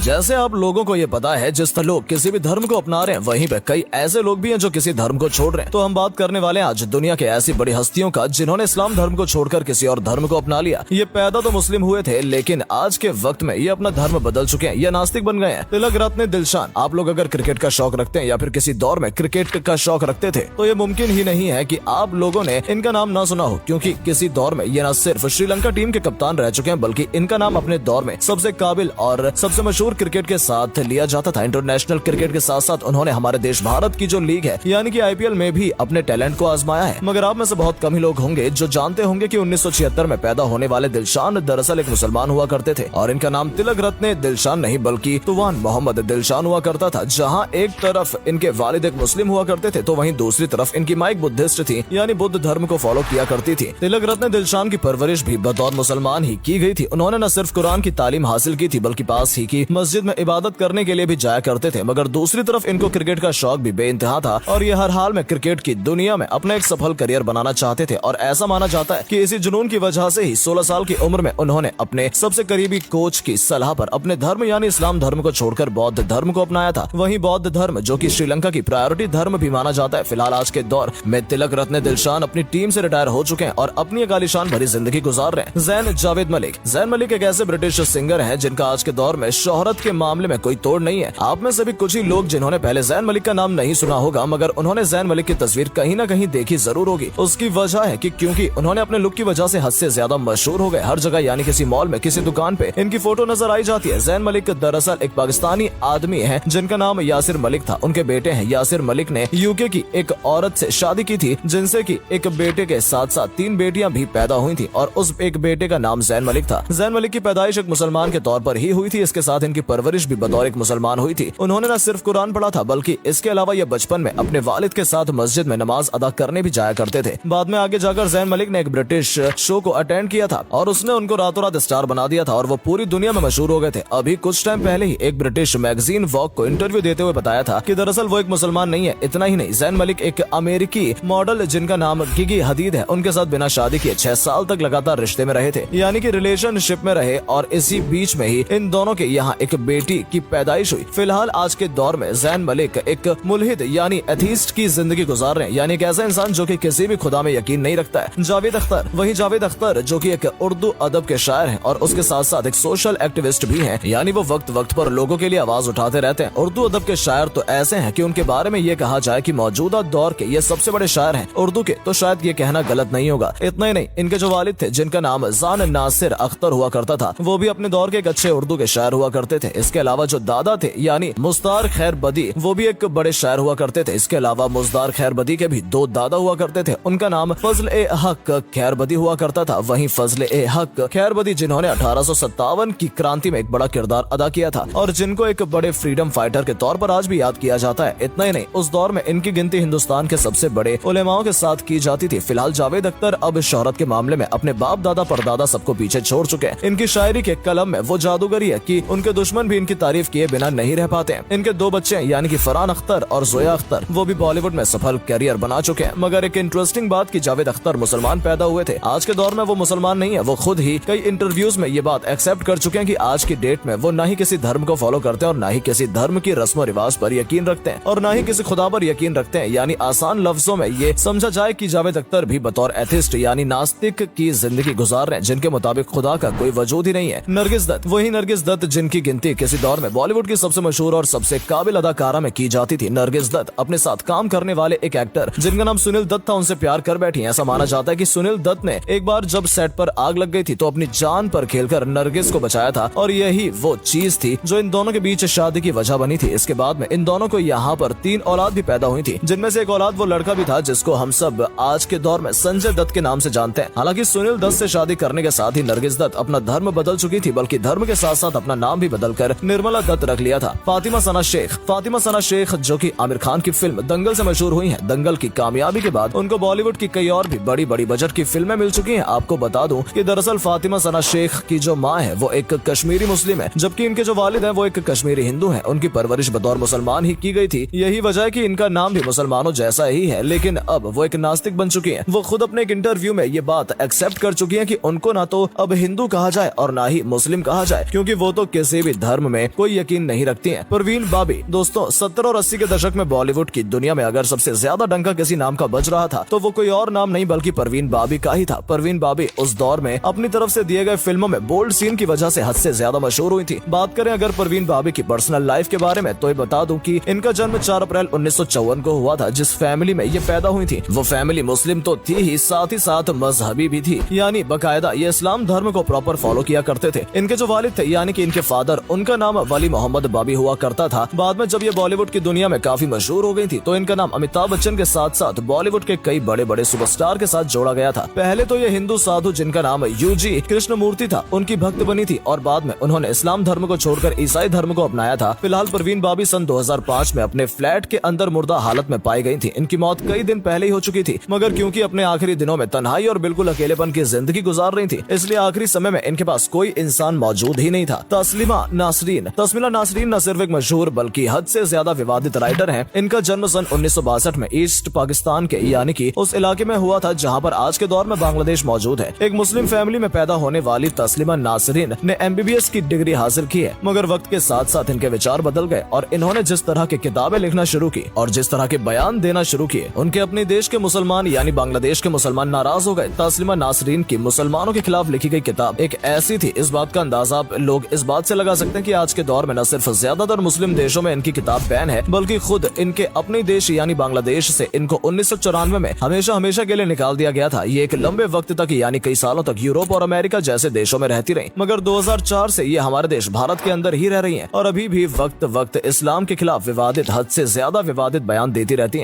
जैसे आप लोगों को ये पता है, जिस तरह लोग किसी भी धर्म को अपना रहे हैं, वहीं पे कई ऐसे लोग भी हैं जो किसी धर्म को छोड़ रहे हैं। तो हम बात करने वाले हैं आज दुनिया के ऐसी बड़ी हस्तियों का जिन्होंने इस्लाम धर्म को छोड़कर किसी और धर्म को अपना लिया। ये पैदा तो मुस्लिम हुए थे, लेकिन आज के वक्त में ये अपना धर्म बदल चुके हैं, ये नास्तिक बन गए हैं। तिलक रत्न दिलशान। आप लोग अगर क्रिकेट का शौक रखते हैं या फिर किसी दौर में क्रिकेट का शौक रखते थे, तो ये मुमकिन ही नहीं है कि आप लोगों ने इनका नाम ना सुना हो, क्योंकि किसी दौर में ये न सिर्फ श्रीलंका टीम के कप्तान रह चुके हैं, बल्कि इनका नाम अपने दौर में सबसे काबिल और सबसे मशहूर क्रिकेट के साथ लिया जाता था। इंटरनेशनल क्रिकेट के साथ साथ उन्होंने हमारे देश भारत की जो लीग है यानी कि आईपीएल में भी अपने टैलेंट को आजमाया है। मगर आप में से बहुत कम ही लोग होंगे जो जानते होंगे कि 1976 में पैदा होने वाले दिलशान दरअसल एक मुसलमान हुआ करते थे और इनका नाम तिलक रत्न दिलशान नहीं बल्कि तुवान मोहम्मद दिलशान हुआ करता था। जहां एक तरफ इनके वालिद एक मुस्लिम हुआ करते थे, तो वहीं दूसरी तरफ इनकी माँ एक बुद्धिस्ट थी, यानी बुद्ध धर्म को फॉलो किया करती थी। तिलक रत्न दिलशान की परवरिश भी बतौर मुसलमान ही की गई थी। उन्होंने न सिर्फ कुरान की तालीम हासिल की थी, बल्कि पास ही की मस्जिद में इबादत करने के लिए भी जाया करते थे। मगर दूसरी तरफ इनको क्रिकेट का शौक भी बेइंतहा था और ये हर हाल में क्रिकेट की दुनिया में अपना एक सफल करियर बनाना चाहते थे। और ऐसा माना जाता है कि इसी जुनून की वजह से ही 16 साल की उम्र में उन्होंने अपने सबसे करीबी कोच की सलाह पर अपने धर्म यानी इस्लाम धर्म को छोड़कर बौद्ध धर्म को अपनाया था। वहीं बौद्ध धर्म जो कि श्रीलंका की प्रायोरिटी धर्म भी माना जाता है। फिलहाल आज के दौर में तिलक रत्न दिलशान अपनी टीम से रिटायर हो चुके हैं और अपनी एक आलीशान भरी जिंदगी गुजार रहे हैं। जैन जावेद मलिक। जैन मलिक एक ऐसे ब्रिटिश सिंगर हैं जिनका आज के दौर में शोहरत के मामले में कोई तोड़ नहीं है। आप में से भी कुछ ही लोग जिन्होंने पहले जैन मलिक का नाम नहीं सुना होगा, मगर उन्होंने जैन मलिक की तस्वीर कहीं न कहीं देखी जरूर होगी। उसकी वजह है कि क्योंकि उन्होंने अपने लुक की वजह से हद से ज्यादा मशहूर हो गए। हर जगह यानी किसी मॉल में, किसी दुकान पे इनकी फोटो नजर आई जाती है। जैन मलिक दरअसल एक पाकिस्तानी आदमी है जिनका नाम यासिर मलिक था। उनके बेटे हैं। यासिर मलिक ने यूके की एक औरत से शादी की थी, जिनसे कि एक बेटे के साथ साथ 3 बेटियां भी पैदा हुई थी और उस एक बेटे का नाम जैन मलिक था। जैन मलिक की पैदाइश एक मुसलमान के तौर पर ही हुई थी। इसके साथ इनकी परवरिश भी बतौर एक मुसलमान हुई थी। उन्होंने न सिर्फ कुरान पढ़ा था, बल्कि इसके अलावा ये बचपन में अपने वालिद के साथ मस्जिद में नमाज अदा करने भी जाया करते थे। बाद में आगे जाकर जैन मलिक ने एक ब्रिटिश शो को अटेंड किया था और उसने उनको रातों रात स्टार बना दिया था और वो पूरी दुनिया में मशहूर हो गए थे। अभी कुछ टाइम पहले ही एक ब्रिटिश मैगजीन वॉग को इंटरव्यू देते हुए बताया था कि दरअसल वो एक मुसलमान नहीं है। इतना ही नहीं, जैन मलिक एक अमेरिकी मॉडल जिनका नाम गिगी हदीद है, उनके साथ बिना शादी किए 6 साल तक लगातार रिश्ते में रहे थे, यानी कि रिलेशनशिप में रहे और इसी बीच में ही इन दोनों के यहाँ एक बेटी की पैदाइश हुई। फिलहाल आज के दौर में जैन मलिक एक मुल्हिद यानी एथीस्ट की जिंदगी गुजार रहे हैं, यानी एक ऐसा इंसान जो कि किसी भी खुदा में यकीन नहीं रखता है। जावेद अख्तर। वही जावेद अख्तर जो कि एक उर्दू अदब के शायर हैं और उसके साथ साथ एक सोशल एक्टिविस्ट भी हैं, यानी वो वक्त वक्त पर लोगों के लिए आवाज उठाते रहते हैं। उर्दू अदब के शायर तो ऐसे हैं कि उनके बारे में ये कहा जाए कि मौजूदा दौर के ये सबसे बड़े शायर हैं उर्दू के, तो शायद ये कहना गलत नहीं होगा। इतना ही नहीं, इनके जो वालिद थे जिनका नाम जान नासिर अख्तर हुआ करता था, वो भी अपने दौर के एक अच्छे उर्दू के शायर हुआ करते थे। इसके अलावा जो दादा थे यानी मुस्तार खैर बदी, वो भी एक बड़े शायर हुआ करते थे। इसके अलावा मुस्तार खैर बदी के भी 2 दादा हुआ करते थे। उनका नाम फजल ए हक खैर बदी हुआ करता था। वहीं फजल ए हक खैर बदी जिन्होंने 1857 की क्रांति में एक बड़ा किरदार अदा किया था और जिनको एक बड़े फ्रीडम फाइटर के तौर पर आज भी याद किया जाता है। इतना ही नहीं, उस दौर में इनकी गिनती हिंदुस्तान के सबसे बड़े उलेमाओं के साथ की जाती थी। फिलहाल जावेद अख्तर अब शोहरत के मामले में अपने बाप दादा परदादा सबको पीछे छोड़ चुके हैं। इनकी शायरी के कलम में वो जादूगरी है कि उनके दुश्मन भी इनकी तारीफ किए बिना नहीं रह पाते हैं। इनके 2 बच्चे हैं, यानी कि फरहान अख्तर और जोया अख्तर, वो भी बॉलीवुड में सफल करियर बना चुके हैं। मगर एक इंटरेस्टिंग बात कि जावेद अख्तर मुसलमान पैदा हुए थे। आज के दौर में वो मुसलमान नहीं है। वो खुद ही कई इंटरव्यूज में ये बात एक्सेप्ट कर चुके हैं कि आज की डेट में वो ना ही किसी धर्म को फॉलो करते हैं और ना ही किसी धर्म की रस्म रिवाज पर यकीन रखते हैं और ना ही किसी खुदा पर यकीन रखते हैं। यानी आसान लफ्जों में ये समझा जाए कि जावेद अख्तर भी बतौर एथिस्ट यानी नास्तिक की जिंदगी गुजार रहे हैं, जिनके मुताबिक खुदा का कोई वजूद ही नहीं है। नरगिस दत्त। वही नरगिस दत्त जिनकी गिनती किसी दौर में बॉलीवुड की सबसे मशहूर और सबसे काबिल अदाकारा में की जाती थी। नरगिस दत्त अपने साथ काम करने वाले एक एक्टर जिनका नाम सुनील दत्त था, उनसे प्यार कर बैठी। ऐसा माना जाता है कि सुनील दत्त ने एक बार जब सेट पर आग लग गई थी तो अपनी जान पर खेलकर नरगिस को बचाया था और यही वो चीज थी जो इन दोनों के बीच शादी की वजह बनी थी। इसके बाद में इन दोनों को यहाँ पर 3 औलाद भी पैदा हुई थी, जिनमें से एक औलाद वो लड़का भी था जिसको हम सब आज के दौर में संजय दत्त के नाम से जानते हैं। हालांकि सुनील दत्त से शादी करने के साथ ही नरगिस दत्त अपना धर्म बदल चुकी थी, बल्कि धर्म के साथ साथ अपना नाम भी बदलकर निर्मला दत्त रख लिया था। फातिमा सना शेख। फातिमा सना शेख जो कि आमिर खान की फिल्म दंगल से मशहूर हुई हैं। दंगल की कामयाबी के बाद उनको बॉलीवुड की कई और भी बड़ी बड़ी बजट की फिल्में मिल चुकी हैं। आपको बता दूं कि दरअसल फातिमा सना शेख की जो माँ है वो एक कश्मीरी मुस्लिम है, जबकि इनके जो वालिद हैं वो एक कश्मीरी हिंदू हैं। उनकी परवरिश बतौर मुसलमान ही की गई थी। यही वजह है कि इनका नाम भी मुसलमानों जैसा ही है, लेकिन अब वो एक नास्तिक बन चुकी हैं। वो खुद अपने एक इंटरव्यू में ये बात एक्सेप्ट कर चुकी हैं कि उनको ना तो अब हिंदू कहा जाए और ना ही मुस्लिम कहा जाए, क्योंकि वो तो किसी भी धर्म में कोई यकीन नहीं रखती हैं। परवीन बाबी। दोस्तों 70 और 80 के दशक में बॉलीवुड की दुनिया में अगर सबसे ज्यादा डंका किसी नाम का बज रहा था तो वो कोई और नाम नहीं बल्कि परवीन बाबी का ही था। परवीन बाबी उस दौर में अपनी तरफ से दिए गए फिल्मों में बोल्ड सीन की वजह से हद से ज्यादा मशहूर हुई थी। बात करें अगर परवीन बाबी की पर्सनल लाइफ के बारे में तो ये बता दूं कि इनका जन्म 4 अप्रैल 1954 को हुआ था। जिस फैमिली में ये पैदा हुई थी वो फैमिली मुस्लिम तो थी ही साथ मजहबी भी थी, यानी बकायदा ये इस्लाम धर्म को प्रॉपर फॉलो किया करते थे। इनके जो वालिद थे यानी कि इनके फादर, उनका नाम वली मोहम्मद बाबी हुआ करता था। बाद में जब ये बॉलीवुड की दुनिया में काफी मशहूर हो गई थी तो इनका नाम अमिताभ बच्चन के साथ साथ बॉलीवुड के कई बड़े बड़े सुपरस्टार के साथ जोड़ा गया था। पहले तो ये हिंदू साधु जिनका नाम यूजी कृष्णमूर्ति था उनकी भक्त बनी थी और बाद में उन्होंने इस्लाम धर्म को छोड़कर ईसाई धर्म को अपनाया था। फिलहाल परवीन बाबी सन 2005 में अपने फ्लैट के अंदर मुर्दा हालत में पाई गई थी। इनकी मौत कई दिन पहले ही हो चुकी थी, मगर क्योंकि अपने आखिरी दिनों में तन्हाई और बिल्कुल अकेलेपन की जिंदगी गुजार रही थी इसलिए आखिरी समय में इनके पास कोई इंसान मौजूद ही नहीं था। तस्लीमा नासरीन। तस्मीला नासरीन न सिर्फ एक मशहूर बल्कि हद से ज्यादा विवादित राइटर हैं। इनका जन्म सन 1962 में ईस्ट पाकिस्तान के यानी कि उस इलाके में हुआ था जहां पर आज के दौर में बांग्लादेश मौजूद है। एक मुस्लिम फैमिली में पैदा होने वाली तस्लीमा नासरीन ने MBBS की डिग्री हासिल की है, मगर वक्त के साथ साथ इनके विचार बदल गए और इन्होंने जिस तरह की किताबें लिखना शुरू की और जिस तरह के बयान देना शुरू किए उनके अपने देश के मुसलमान यानी बांग्लादेश के मुसलमान नाराज हो गए। तस्लीमा नासरीन की मुसलमानों के खिलाफ लिखी गई किताब एक ऐसी थी, इस बात का अंदाजा लोग इस बात से लगा सकते हैं कि आज के दौर में न सिर्फ ज्यादातर मुस्लिम देशों में इनकी किताब बैन है बल्कि खुद इनके अपने देश यानी बांग्लादेश से इनको 1994 में हमेशा के लिए निकाल दिया गया था। ये एक लंबे वक्त तक यानी कई सालों तक यूरोप और अमेरिका जैसे देशों में रहती रही, मगर 2004 से ये हमारे देश भारत के अंदर ही रह रही हैं और अभी भी वक्त इस्लाम के खिलाफ विवादित हद से ज्यादा विवादित बयान देती रहती हैं।